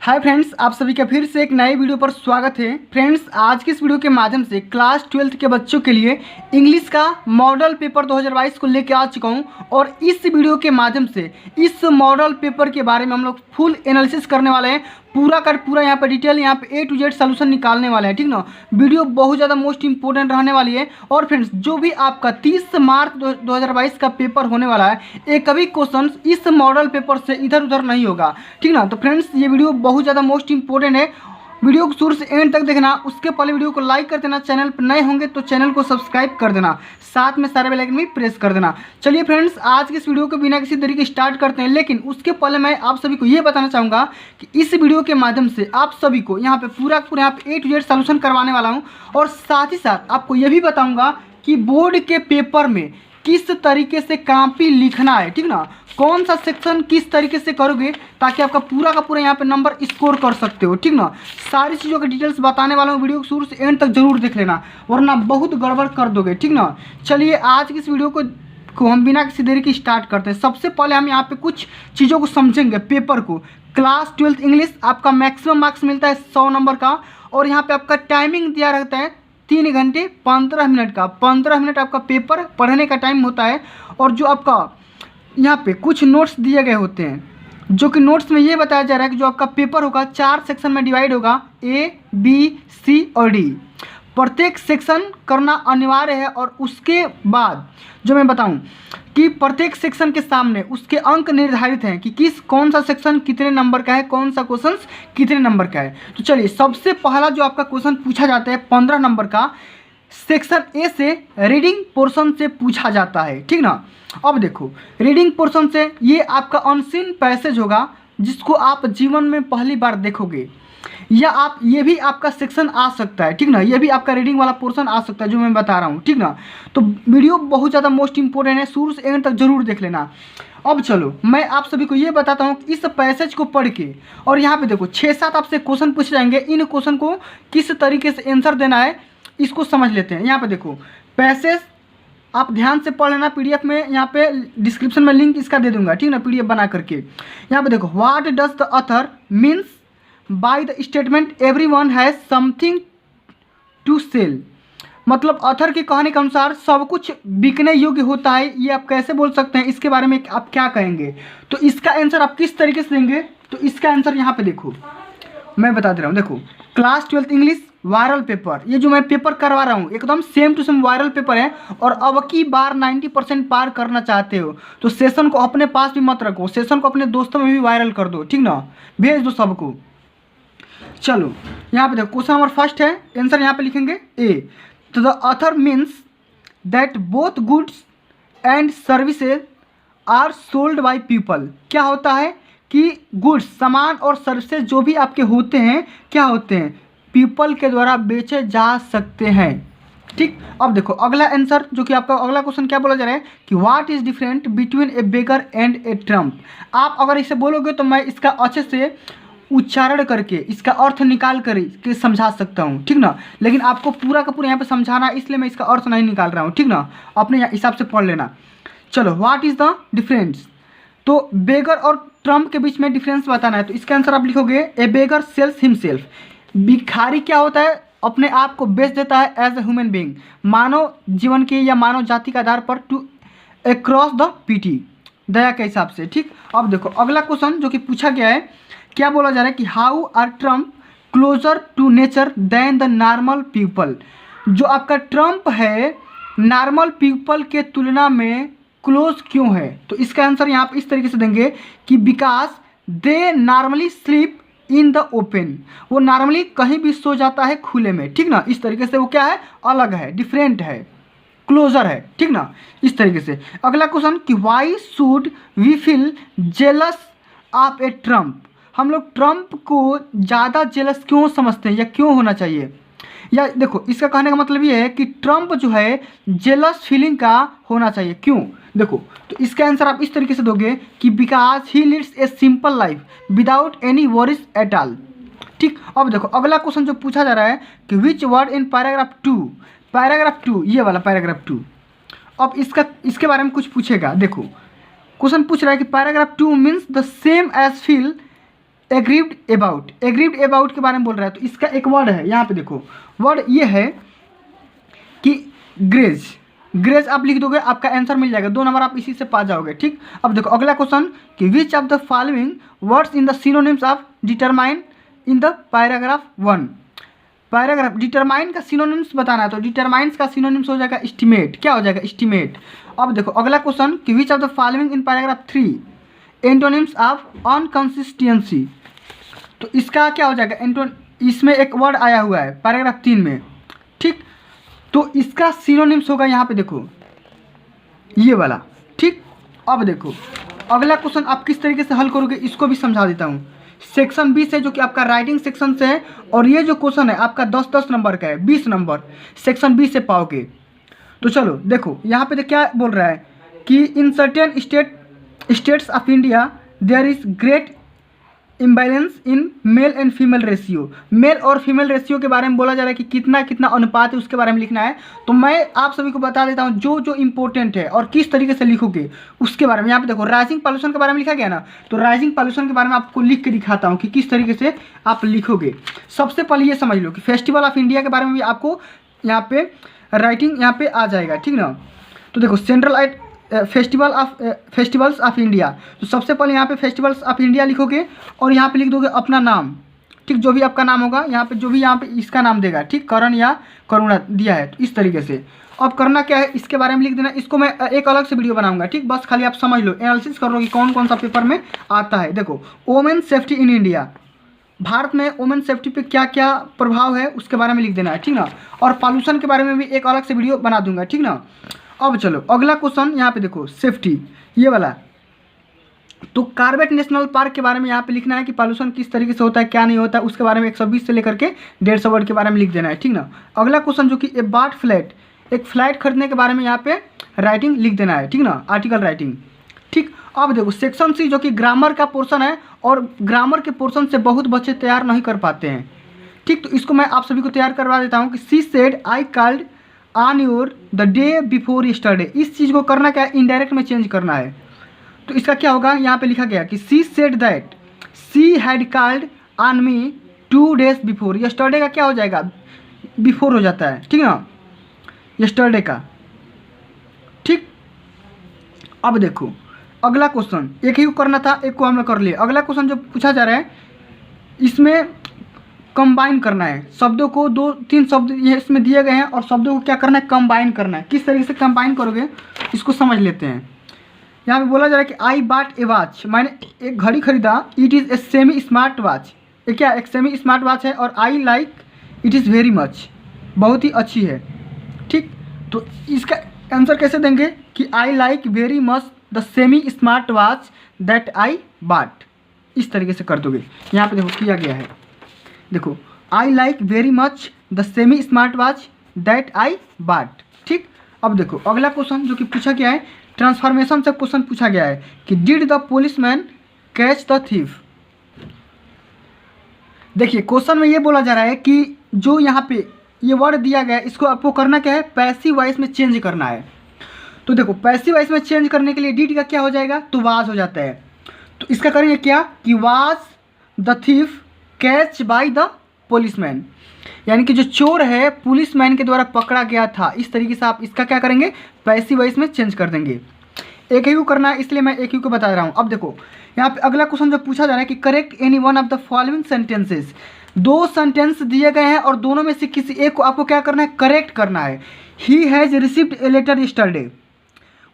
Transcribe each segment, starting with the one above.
Hi friends, आप सभी का फिर से एक नए वीडियो पर स्वागत है। फ्रेंड्स, आज की इस वीडियो के माध्यम से क्लास 12th के बच्चों के लिए इंग्लिश का मॉडल पेपर 2022 को लेकर आ चुका हूं और इस वीडियो के माध्यम से इस मॉडल पेपर के बारे में हम लोग फुल एनालिसिस करने वाले हैं। पूरा का पूरा यहाँ पे डिटेल यहाँ पे A to Z सोल्यूशन निकालने वाले हैं, ठीक ना। वीडियो बहुत ज़्यादा मोस्ट इंपॉर्टेंट रहने वाली है। और फ्रेंड्स, जो भी आपका 30 मार्च 2022 का पेपर होने वाला है, एक कभी क्वेश्चन इस मॉडल पेपर से इधर उधर नहीं होगा, ठीक ना। तो फ्रेंड्स, ये वीडियो बहुत ज़्यादा मोस्ट इंपॉर्टेंट है। वीडियो को शुरू से एंड तक देखना। उसके पहले वीडियो को लाइक कर देना, चैनल पर नए होंगे तो चैनल को सब्सक्राइब कर देना, साथ में सारे बेल आइकन भी प्रेस कर देना। चलिए फ्रेंड्स, आज की इस वीडियो को बिना किसी देरी के स्टार्ट करते हैं। लेकिन उसके पहले मैं आप सभी को ये बताना चाहूँगा कि इस वीडियो के माध्यम से आप सभी को यहाँ पे पूरा यहाँ पे A to Z सोल्यूशन करवाने वाला हूँ। और साथ ही साथ आपको ये भी बताऊँगा कि बोर्ड के पेपर में किस तरीके से कॉपी लिखना है, ठीक ना। कौन सा सेक्शन किस तरीके से करोगे ताकि आपका पूरा का पूरा यहाँ पे नंबर स्कोर कर सकते हो, ठीक ना। सारी चीज़ों के डिटेल्स बताने वाला हूँ। वीडियो को शुरू से एंड तक जरूर देख लेना, वरना बहुत गड़बड़ कर दोगे, ठीक ना। चलिए आज की इस वीडियो को हम बिना किसी देरी की स्टार्ट करते हैं। सबसे पहले हम यहाँ पे कुछ चीज़ों को समझेंगे। पेपर को क्लास 12th इंग्लिश आपका मैक्सिमम मार्क्स मिलता है 100 नंबर का। और यहाँ पे आपका टाइमिंग दिया रहता है 3 घंटे 15 मिनट का। 15 मिनट आपका पेपर पढ़ने का टाइम होता है। और जो आपका यहाँ पे कुछ नोट्स दिए गए होते हैं, जो कि नोट्स में ये बताया जा रहा है कि जो आपका पेपर होगा 4 सेक्शन में डिवाइड होगा, A, B, C और D। प्रत्येक सेक्शन करना अनिवार्य है। और उसके बाद जो मैं बताऊं कि प्रत्येक सेक्शन के सामने उसके अंक निर्धारित हैं कि कौन सा सेक्शन कितने नंबर का है, कौन सा क्वेश्चन कितने नंबर का है। तो चलिए, सबसे पहला जो आपका क्वेश्चन पूछा जाता है 15 नंबर का, सेक्शन ए से रीडिंग पोर्शन से पूछा जाता है, ठीक ना। अब देखो, रीडिंग पोर्शन से ये आपका अनसीन पैसेज होगा जिसको आप जीवन में पहली बार देखोगे, या आप ये भी आपका सेक्शन आ सकता है, ठीक ना। ये भी आपका रीडिंग वाला पोर्शन आ सकता है जो मैं बता रहा हूँ, ठीक ना। तो वीडियो बहुत ज़्यादा मोस्ट इंपॉर्टेंट है, शुरू से एंड तक जरूर देख लेना। अब चलो, मैं आप सभी को ये बताता हूँ कि इस पैसेज को पढ़ के, और यहाँ पे देखो 6-7 आपसे क्वेश्चन पूछ जाएंगे। इन क्वेश्चन को किस तरीके से आंसर देना है इसको समझ लेते हैं। यहाँ पे देखो पैसेज आप ध्यान से पढ़ लेना। PDF में यहाँ पे डिस्क्रिप्शन में लिंक इसका दे दूंगा, ठीक ना, PDF बना करके। यहाँ पे देखो, what does the author means by the statement everyone has something to sell. मतलब ऑथर के कहने के अनुसार सब कुछ बिकने योग्य होता है, ये आप कैसे बोल सकते हैं, इसके बारे में आप क्या कहेंगे। तो इसका आंसर आप किस तरीके से देंगे, तो इसका आंसर यहाँ पे देखो मैं बता दे रहा हूँ। देखो, class 12th English viral paper, ये जो मैं पेपर करवा रहा हूँ एकदम same to same viral paper है। और अब की बार 90% पार करना चाहते हो तो सेशन को अपने पास भी मत रखो, सेशन को अपने दोस्तों में भी वायरल कर दो, ठीक ना, भेज दो सबको। चलो यहाँ पे देखो, क्वेश्चन नंबर फर्स्ट है, आंसर यहाँ पे लिखेंगे ए। तो the author means that both goods and services are sold by people. क्या होता है कि गुड्स, सामान और सर्विसेज जो भी आपके होते हैं, क्या होते हैं, पीपल के द्वारा बेचे जा सकते हैं, ठीक। अब देखो अगला आंसर, जो कि आपका अगला क्वेश्चन क्या बोला जा रहा है कि what is different between A beggar and A Trump. आप अगर इसे बोलोगे तो मैं इसका अच्छे से उच्चारण करके इसका अर्थ निकाल कर के समझा सकता हूँ, ठीक ना। लेकिन आपको पूरा का पूरा यहाँ पे समझाना, इसलिए मैं इसका अर्थ नहीं निकाल रहा हूँ, ठीक ना। अपने हिसाब से पढ़ लेना। चलो, व्हाट इज द डिफरेंस, तो बेगर और ट्रम्प के बीच में डिफरेंस बताना है। तो इसका आंसर आप लिखोगे ए बेगर सेल्स हिमसेल्फ। भिखारी क्या होता है, अपने आप को बेच देता है एज ए ह्यूमन बीइंग, मानव जीवन के या मानव जाति के आधार पर, टू अक्रॉस द पीटी, दया के हिसाब से, ठीक। अब देखो अगला क्वेश्चन जो कि पूछा गया है, क्या बोला जा रहा है कि how are tramp closer to nature than the normal people. जो आपका ट्रम्प है नॉर्मल पीपल के तुलना में क्लोज क्यों है। तो इसका आंसर यहाँ पे इस तरीके से देंगे कि because they normally sleep in the open. वो नॉर्मली कहीं भी सो जाता है खुले में, ठीक ना। इस तरीके से वो क्या है, अलग है, डिफरेंट है, क्लोजर है, ठीक ना, इस तरीके से। अगला क्वेश्चन कि why should we feel jealous of a tramp. हम लोग ट्रम्प को ज़्यादा जेलस क्यों समझते हैं या क्यों होना चाहिए। या देखो, इसका कहने का मतलब ये है कि ट्रम्प जो है जेलस फीलिंग का होना चाहिए, क्यों। देखो, तो इसका आंसर आप इस तरीके से दोगे कि because he leads a simple life without any worries at all, ठीक। अब देखो अगला क्वेश्चन जो पूछा जा रहा है कि which word in paragraph 2, paragraph 2, ये वाला पैराग्राफ 2। अब इसके बारे में कुछ पूछेगा। देखो क्वेश्चन पूछ रहा है कि paragraph 2 means the same as feel aggrieved about के बारे में बोल रहा है। तो इसका एक वर्ड है, यहाँ पे देखो वर्ड ये है कि ग्रेज आप लिख दोगे, आपका आंसर मिल जाएगा, 2 नंबर आप इसी से पा जाओगे। ठीक, अब देखो अगला क्वेश्चन कि which of the following words in the synonyms of determine in the paragraph 1। Paragraph determine का सिनोनिम्स बताना है, तो डिटरमाइंस का सिनोनिम्स हो जाएगा एस्टिमेट। क्या हो जाएगा? एस्टिमेट। अब देखो अगला क्वेश्चन कि which of the following in paragraph 3 antonyms of inconsistency. तो इसका क्या हो जाएगा? इसमें एक वर्ड आया हुआ है पैराग्राफ 3 में। ठीक, तो इसका सिनोनिम्स होगा यहाँ पे देखो ये वाला। ठीक, अब देखो अगला क्वेश्चन आप किस तरीके से हल करोगे इसको भी समझा देता हूँ। सेक्शन 20 है जो कि आपका राइटिंग सेक्शन से है, और ये जो क्वेश्चन है आपका 10-10 नंबर का है, 20 नंबर सेक्शन 20 से पाओगे। तो चलो देखो यहाँ पे क्या बोल रहा है कि in certain states of India there is great imbalance in male and female ratio. Male और फीमेल रेशियो के बारे में बोला जा रहा है कि कितना कितना अनुपात है उसके बारे में लिखना है। तो मैं आप सभी को बता देता हूँ जो जो इम्पोर्टेंट है और किस तरीके से लिखोगे उसके बारे में। यहाँ पे देखो राइजिंग पॉल्यूशन के बारे में लिखा गया ना, तो राइजिंग पॉल्यूशन के बारे में आपको लिख के दिखाता हूँ कि किस तरीके से आप लिखोगे। सबसे पहले ये समझ लो कि फेस्टिवल ऑफ इंडिया के बारे में भी आपको यहाँ पे राइटिंग यहाँ पे आ जाएगा। ठीक ना, तो देखो सेंट्रल फेस्टिवल्स ऑफ इंडिया। तो सबसे पहले यहाँ पे फेस्टिवल्स ऑफ इंडिया लिखोगे और यहाँ पे लिख दोगे अपना नाम। ठीक, जो भी आपका नाम होगा यहाँ पे, जो भी यहाँ पे इसका नाम देगा, ठीक, करण या करुणा दिया है, तो इस तरीके से। अब करना क्या है इसके बारे में लिख देना। इसको मैं एक अलग से वीडियो बनाऊंगा। ठीक, बस खाली आप समझ लो, एनालिसिस कर लो कि कौन कौन सा पेपर में आता है। देखो women safety in India, Bharat में वोमेन सेफ्टी पे क्या क्या प्रभाव है उसके बारे में लिख देना है। ठीक ना, और पॉल्यूशन के बारे में भी एक अलग से वीडियो बना दूंगा। ठीक ना, अब चलो अगला क्वेश्चन यहाँ पे देखो सेफ्टी ये वाला। तो कॉर्बेट नेशनल पार्क के बारे में यहाँ पे लिखना है कि पॉल्यूशन किस तरीके से होता है, क्या नहीं होता है, उसके बारे में 120 से लेकर के 150 वर्ड के बारे में लिख देना है। ठीक ना, अगला क्वेश्चन जो कि ए बाट फ्लैट, एक फ्लैट खरीदने के बारे में यहाँ पे राइटिंग लिख देना है। ठीक ना, आर्टिकल राइटिंग। ठीक, अब देखो सेक्शन सी जो कि ग्रामर का पोर्शन है, और ग्रामर के पोर्शन से बहुत बच्चे तैयार नहीं कर पाते हैं। ठीक, तो इसको मैं आप सभी को तैयार करवा देता हूँ कि she said I called on your the day before yesterday. इस चीज़ को करना क्या है? इनडायरेक्ट में चेंज करना है। तो इसका क्या होगा? यहाँ पे लिखा गया कि she said that she had called on me 2 days before. Yesterday का क्या हो जाएगा? बिफोर हो जाता है। ठीक ना, यस्टरडे का। ठीक, अब देखो अगला क्वेश्चन, एक ही को करना था, एक को हमने कर लिया। अगला क्वेश्चन जो पूछा जा रहा है इसमें कंबाइन करना है शब्दों को, 2-3 शब्द ये इसमें दिए गए हैं और शब्दों को क्या करना है? कंबाइन करना है। किस तरीके से कंबाइन करोगे इसको समझ लेते हैं। यहाँ पे बोला जा रहा है कि आई बाट ए वॉच, मैंने एक घड़ी खरीदा, it is a semi smart watch. ये क्या? एक सेमी स्मार्ट वॉच है, और I like it is very much, बहुत ही अच्छी है। ठीक, तो इसका आंसर कैसे देंगे कि I like very much the semi smart watch that I बाट। इस तरीके से कर दोगे। यहाँ पे देखो किया गया है, देखो I like very much the semi smart watch that I बाट। ठीक, अब देखो अगला क्वेश्चन जो कि पूछा गया है, ट्रांसफॉर्मेशन से क्वेश्चन पूछा गया है कि did the policeman catch the thief. देखिए क्वेश्चन में ये बोला जा रहा है कि जो यहाँ पे ये वर्ड दिया गया है इसको आपको करना क्या है? पैसिव वॉइस में चेंज करना है। तो देखो पैसिव वॉइस में चेंज करने के लिए डिड का क्या हो जाएगा? तो वाज हो जाता है। तो इसका करेंगे क्या कि was the thief catch by the policeman, यानी कि जो चोर है पुलिसमैन के द्वारा पकड़ा गया था। इस तरीके से आप इसका क्या करेंगे? पैसिव वॉइस में चेंज कर देंगे। एक ही को करना है इसलिए मैं एक ही को बता रहा हूँ। अब देखो यहाँ पे अगला क्वेश्चन जो पूछा जा रहा है कि correct any one of the following sentences. 2 sentence दिए गए हैं और दोनों में से किसी एक को आपको क्या करना है? करेक्ट करना है। He has received a letter yesterday,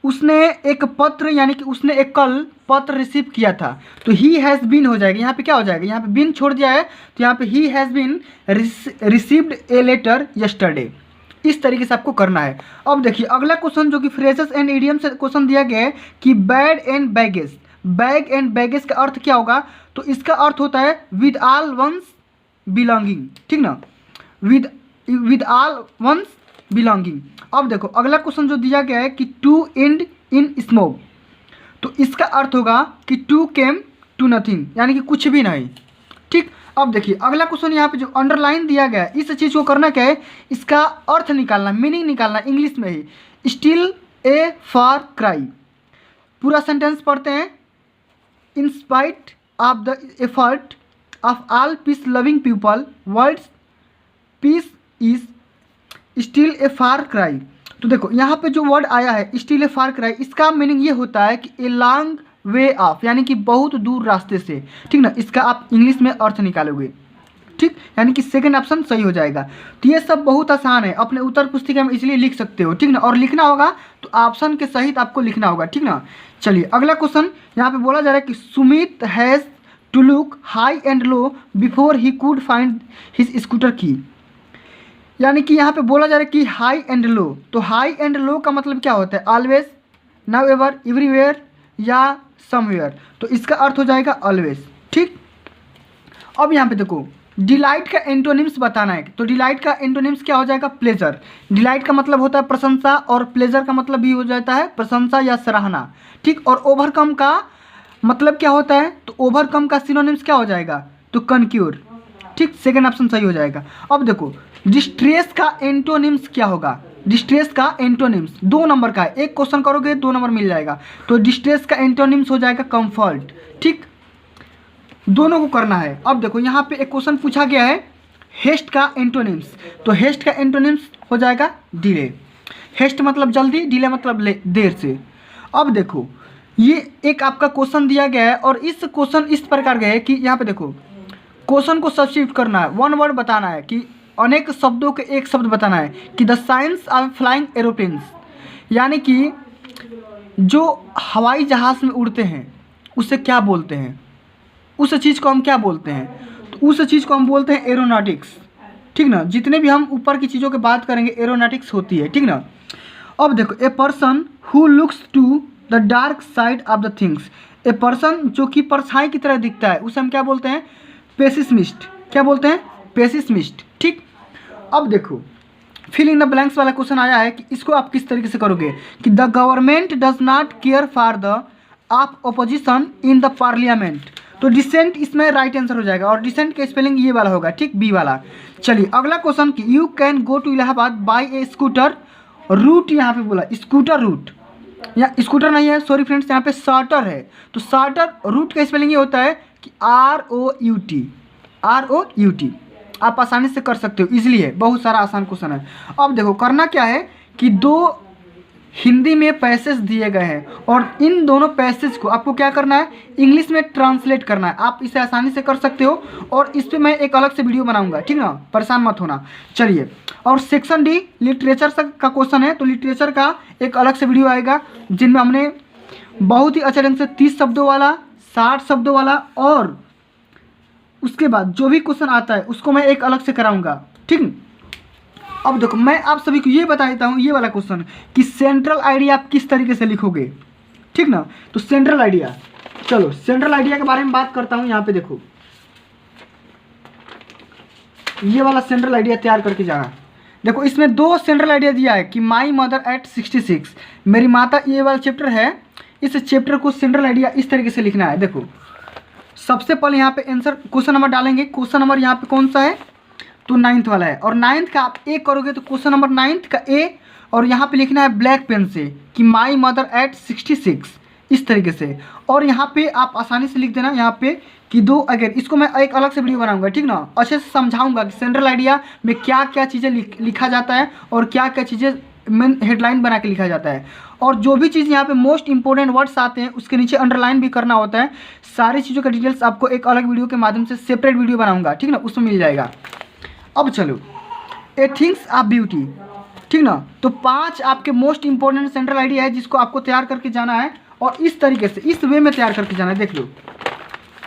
उसने एक पत्र, यानी कि उसने एक कल पत्र रिसीव किया था। तो ही हैज़ बीन हो जाएगा। यहाँ पे क्या हो जाएगा? यहाँ पे बीन छोड़ दिया है, तो यहाँ पे he has been received a letter yesterday. इस तरीके से आपको करना है। अब देखिए अगला क्वेश्चन जो कि फ्रेजेस एंड इडियम से क्वेश्चन दिया गया है कि bag and baggage. Bag and baggage का अर्थ क्या होगा? तो इसका अर्थ होता है विद ऑल वंस बिलोंगिंग। ठीक ना, विद ऑल वंस बिलोंगिंग। अब देखो अगला क्वेश्चन जो दिया गया है कि टू एंड इन स्मोक, तो इसका अर्थ होगा कि टू केम टू नथिंग, यानी कि कुछ भी नहीं। ठीक, अब देखिए अगला क्वेश्चन यहाँ पे जो अंडरलाइन दिया गया है, इस चीज़ को करना क्या है? इसका अर्थ निकालना, मीनिंग निकालना इंग्लिश में ही। स्टिल ए फॉर क्राई, पूरा सेंटेंस पढ़ते हैं। In spite of the effort of all peace loving people world peace is still a far cry. तो देखो यहाँ पे जो वर्ड आया है स्टिल ए फार क्राई, इसका मीनिंग ये होता है कि ए लॉन्ग वे ऑफ, यानी कि बहुत दूर रास्ते से। ठीक ना, इसका आप इंग्लिश में अर्थ निकालोगे। ठीक, यानी कि सेकंड ऑप्शन सही हो जाएगा। तो ये सब बहुत आसान है, अपने उत्तर पुस्तिका में इसलिए लिख सकते हो। ठीक ना, और लिखना होगा तो ऑप्शन के सहित आपको लिखना होगा। ठीक ना, चलिए अगला क्वेश्चन यहाँ पे बोला जा रहा है कि Sumit has to look high and low before he could find his scooter की। यानी कि यहाँ पे बोला जा रहा है कि हाई एंड लो। तो हाई एंड लो का मतलब क्या होता है? ऑलवेज, नाउ एवर, एवरीवेयर या समवेयर। तो इसका अर्थ हो जाएगा ऑलवेज। ठीक, अब यहाँ पे देखो डिलाइट का एंटोनिम्स बताना है। तो डिलाइट का एंटोनिम्स क्या हो जाएगा? प्लेजर। डिलाइट का मतलब होता है प्रशंसा और प्लेजर का मतलब भी हो जाता है प्रशंसा या सराहना। ठीक, और ओवरकम का मतलब क्या होता है? तो ओवरकम का सिनोनिम्स क्या हो जाएगा? तो कनक्यूर। ठीक, सेकंड ऑप्शन सही हो जाएगा। अब देखो डिस्ट्रेस का एंटोनिम्स क्या होगा? डिस्ट्रेस का एंटोनिम्स 2 नंबर का है, एक क्वेश्चन करोगे 2 नंबर मिल जाएगा। तो डिस्ट्रेस का एंटोनिम्स हो जाएगा कंफर्ट। ठीक, दोनों को करना है। अब देखो यहाँ पे एक क्वेश्चन पूछा गया है हेस्ट का एंटोनिम्स। तो हेस्ट का एंटोनिम्स हो जाएगा डिले। हेस्ट मतलब जल्दी, डिले मतलब देर से। अब देखो ये एक आपका क्वेश्चन दिया गया है और इस क्वेश्चन इस प्रकार का है कि यहाँ पे देखो क्वेश्चन को सब्स्टिट्यूट करना है, 1 वर्ड बताना है कि अनेक शब्दों के एक शब्द बताना है कि the science of flying aeroplanes, यानी कि जो हवाई जहाज़ में उड़ते हैं उसे क्या बोलते हैं? उस चीज़ को हम क्या बोलते हैं? तो उस चीज़ को हम बोलते हैं एरोनॉटिक्स। ठीक ना, जितने भी हम ऊपर की चीज़ों की बात करेंगे एरोनॉटिक्स होती है। ठीक ना, अब देखो a person who looks to the dark side of the things. A person जो कि परछाई की तरह दिखता है उसे हम क्या बोलते हैं? पेसिमिस्ट। क्या बोलते हैं? पेसिमिस्ट। ठीक, अब देखो फिल इन द ब्लैंक्स वाला क्वेश्चन आया है कि इसको आप किस तरीके से करोगे कि the government does not care for the of opposition in the parliament. तो डिसेंट इसमें राइट आंसर हो जाएगा और डिसेंट का स्पेलिंग ये वाला होगा। ठीक, बी वाला। चलिए अगला क्वेश्चन कि you can go to Allahabad by a scooter route. यहाँ पे बोला स्कूटर रूट, या स्कूटर नहीं है सॉरी फ्रेंड्स, यहाँ पे शार्टर है। तो शार्टर रूट का स्पेलिंग ये होता है कि ROUT। ROUT आप आसानी से कर सकते हो, इजीली है, बहुत सारा आसान क्वेश्चन है। अब देखो करना क्या है कि 2 हिंदी में पैसेज दिए गए हैं और इन दोनों पैसेज को आपको क्या करना है? इंग्लिश में ट्रांसलेट करना है। आप इसे आसानी से कर सकते हो और इस पर मैं एक अलग से वीडियो बनाऊंगा। ठीक ना, परेशान मत होना। चलिए, और सेक्शन डी लिटरेचर का क्वेश्चन है, तो लिटरेचर का एक अलग से वीडियो आएगा जिनमें हमने बहुत ही अच्छे ढंग से 30 शब्दों वाला, 60 शब्दों वाला और उसके बाद जो भी क्वेश्चन आता है उसको मैं एक अलग से कराऊंगा। ठीक, अब देखो मैं आप सभी को ये बता देता हूँ ये वाला क्वेश्चन कि सेंट्रल आइडिया आप किस तरीके से लिखोगे। ठीक ना, तो सेंट्रल आइडिया, चलो सेंट्रल आइडिया के बारे में बात करता हूँ। यहाँ पे देखो ये वाला सेंट्रल आइडिया तैयार करके जाना। देखो इसमें 2 सेंट्रल आइडिया दिया है कि माई मदर एट 66, मेरी माता, ये वाला चैप्टर है। इस चैप्टर को सेंट्रल आइडिया इस तरीके से लिखना है। देखो सबसे पहले यहाँ पे आंसर क्वेश्चन नंबर डालेंगे। क्वेश्चन नंबर यहाँ पे कौन सा है? तो 9th वाला है और 9th का आप ए करोगे तो क्वेश्चन नंबर 9th का ए और यहाँ पे लिखना है ब्लैक पेन से कि माई मदर एट 66 इस तरीके से। और यहाँ पे आप आसानी से लिख देना यहाँ पे कि 2 अगर इसको मैं एक अलग से वीडियो बनाऊंगा। ठीक ना, अच्छे से समझाऊंगा कि सेंट्रल आइडिया में क्या क्या चीज़ें लिखा जाता है और क्या क्या चीज़ें मेन हेडलाइन बना के लिखा जाता है और जो भी चीज़ यहाँ पे मोस्ट इंपॉर्टेंट वर्ड्स आते हैं उसके नीचे अंडरलाइन भी करना होता है। सारी चीज़ों का डिटेल्स आपको एक अलग वीडियो के माध्यम से सेपरेट वीडियो बनाऊंगा। ठीक ना, उसमें मिल जाएगा। अब चलो ए थिंग्स ऑफ ब्यूटी। ठीक ना, तो 5 आपके मोस्ट इंपॉर्टेंट सेंट्रल आइडिया है जिसको आपको तैयार करके जाना है और इस तरीके से इस वे में तैयार करके जाना है। देख लो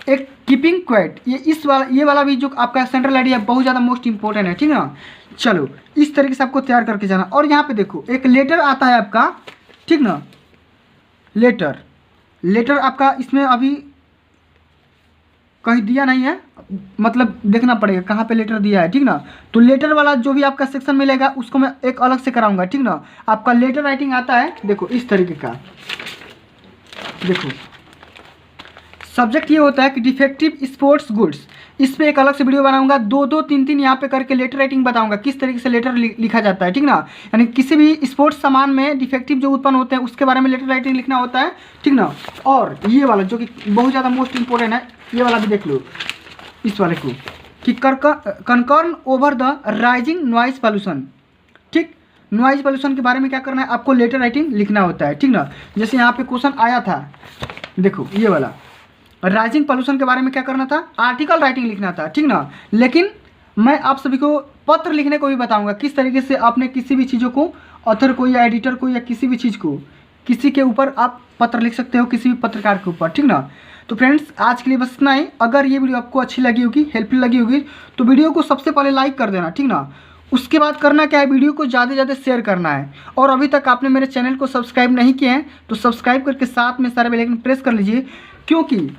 एक कीपिंग क्वाइट, ये वाला भी जो आपका सेंट्रल आइडिया बहुत ज़्यादा मोस्ट इंपॉर्टेंट है। ठीक ना, चलो इस तरीके से आपको तैयार करके जाना। और यहाँ पे देखो एक लेटर आता है आपका। ठीक ना, लेटर आपका इसमें अभी कहीं दिया नहीं है, मतलब देखना पड़ेगा कहाँ पे लेटर दिया है। ठीक ना, तो लेटर वाला जो भी आपका सेक्शन मिलेगा उसको मैं एक अलग से कराऊंगा। ठीक ना, आपका लेटर राइटिंग आता है देखो इस तरीके का। देखो सब्जेक्ट ये होता है कि डिफेक्टिव स्पोर्ट्स गुड्स, इस पे एक अलग से वीडियो बनाऊंगा। 2 3 यहाँ पे करके लेटर राइटिंग बताऊंगा किस तरीके से लेटर लिखा जाता है। ठीक ना, यानी किसी भी स्पोर्ट्स सामान में डिफेक्टिव जो उत्पन्न होते हैं उसके बारे में लेटर राइटिंग लिखना होता है। ठीक ना, और ये वाला जो कि बहुत ज़्यादा मोस्ट इंपॉर्टेंट है ये वाला भी देख लो। इस वाले को कि concern over the rising noise pollution. ठीक, नॉइज पॉल्यूशन के बारे में क्या करना है आपको, लेटर राइटिंग लिखना होता है। ठीक ना, जैसे यहाँ पे क्वेश्चन आया था, देखो ये वाला राइजिंग पॉल्यूशन के बारे में क्या करना था, आर्टिकल राइटिंग लिखना था। ठीक ना, लेकिन मैं आप सभी को पत्र लिखने को भी बताऊंगा, किस तरीके से आपने किसी भी चीज़ों को, ऑथर को या एडिटर को या किसी भी चीज़ को, किसी के ऊपर आप पत्र लिख सकते हो, किसी भी पत्रकार के ऊपर। ठीक ना, तो फ्रेंड्स आज के लिए बस इतना ही। अगर ये वीडियो आपको अच्छी लगी होगी, हेल्पफुल लगी होगी, तो वीडियो को सबसे पहले लाइक कर देना। ठीक ना, उसके बाद करना क्या है, वीडियो को ज़्यादा से ज़्यादा शेयर करना है। और अभी तक आपने मेरे चैनल को सब्सक्राइब नहीं किए हैं तो सब्सक्राइब करके साथ में सारे बेल आइकन प्रेस कर लीजिए, क्योंकि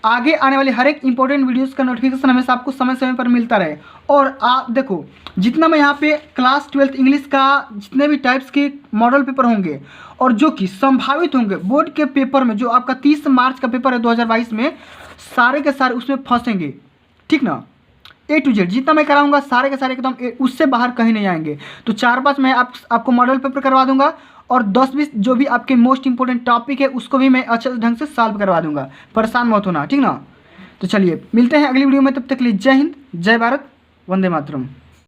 आगे आने वाले हर एक इंपॉर्टेंट वीडियोस का नोटिफिकेशन हमेशा आपको समय समय पर मिलता रहे। और आप देखो, जितना मैं यहाँ पे क्लास 12th इंग्लिश का जितने भी टाइप्स के मॉडल पेपर होंगे और जो कि संभावित होंगे बोर्ड के पेपर में, जो आपका 30 मार्च का पेपर है 2022 में, सारे के सारे उसमें फंसेंगे। ठीक ना, A to Z जितना मैं कराऊंगा सारे के सारे एकदम उससे बाहर कहीं नहीं आएंगे। तो 4-5 मैं आपको मॉडल पेपर करवा दूंगा और 10-20 जो भी आपके मोस्ट इंपॉर्टेंट टॉपिक है उसको भी मैं अच्छे ढंग से सॉल्व करवा दूंगा, परेशान मत होना। ठीक ना, तो चलिए मिलते हैं अगली वीडियो में, तब तक के लिए जय हिंद, जय भारत, वंदे मातरम।